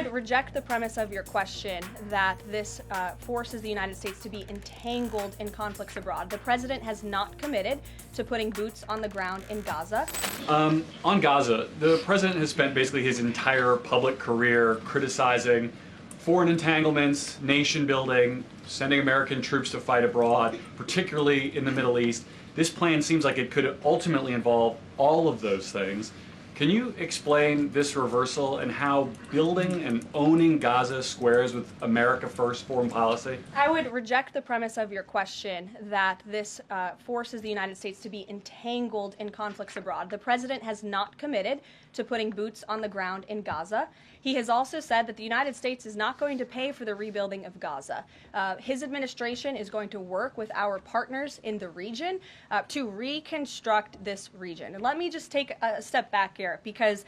would reject the premise of your question that this forces the United States to be entangled in conflicts abroad. The president has not committed to putting boots on the ground in Gaza. On Gaza, the president has spent basically his entire public career criticizing foreign entanglements, nation building, sending American troops to fight abroad, particularly in the Middle East. This plan seems like it could ultimately involve all of those things. Can you explain this reversal and how building and owning Gaza squares with America First foreign policy? I would reject the premise of your question that this forces the United States to be entangled in conflicts abroad. The president has not committed to putting boots on the ground in Gaza. He has also said that the United States is not going to pay for the rebuilding of Gaza. His administration is going to work with our partners in the region to reconstruct this region. And let me just take a step back here, because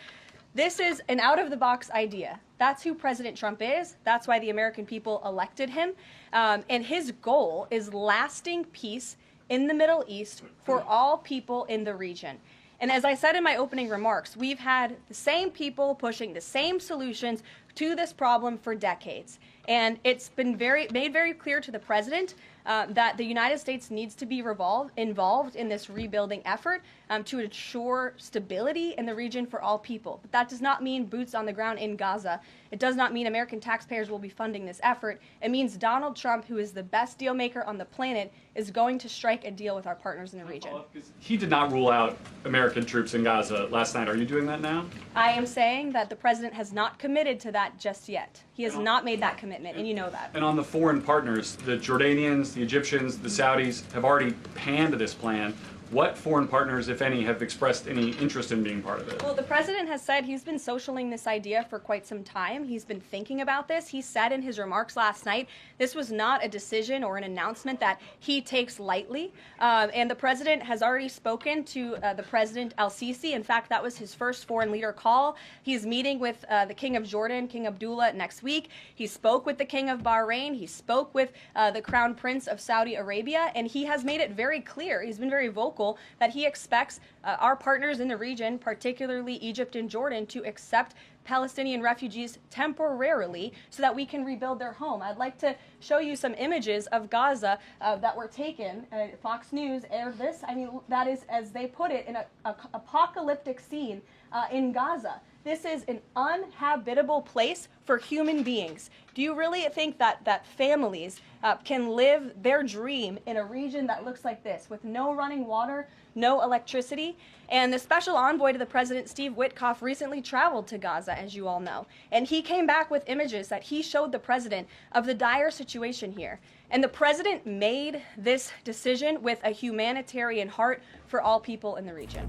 this is an out-of-the-box idea. That's who President Trump is. That's why the American people elected him. And his goal is lasting peace in the Middle East for all people in the region. And as I said in my opening remarks, we've had the same people pushing the same solutions to this problem for decades. And it's been made very clear to the president that the United States needs to be involved in this rebuilding effort to ensure stability in the region for all people. But that does not mean boots on the ground in Gaza. It does not mean American taxpayers will be funding this effort. It means Donald Trump, who is the best deal maker on the planet, is going to strike a deal with our partners in the region. He did not rule out American troops in Gaza last night. Are you doing that now? I am saying that the president has not committed to that just yet. He has not made that commitment, and you know that. And on the foreign partners, the Jordanians, the Egyptians, the Saudis have already panned this plan. What foreign partners, if any, have expressed any interest in being part of it? Well, the president has said he's been socialing this idea for quite some time. He's been thinking about this. He said in his remarks last night, this was not a decision or an announcement that he takes lightly. And the president has already spoken to the President al-Sisi. In fact, that was his first foreign leader call. He's meeting with the King of Jordan, King Abdullah, next week. He spoke with the King of Bahrain. He spoke with the Crown Prince of Saudi Arabia. And he has made it very clear, he's been very vocal, that he expects our partners in the region, particularly Egypt and Jordan, to accept Palestinian refugees temporarily so that we can rebuild their home. I'd like to show you some images of Gaza that were taken. Fox News aired this. I mean, that is, as they put it, an apocalyptic scene in Gaza. This is an uninhabitable place for human beings. Do you really think that families can live their dream in a region that looks like this, with no running water, no electricity? And the special envoy to the president, Steve Witkoff, recently traveled to Gaza, as you all know. And he came back with images that he showed the president of the dire situation here. And the president made this decision with a humanitarian heart for all people in the region.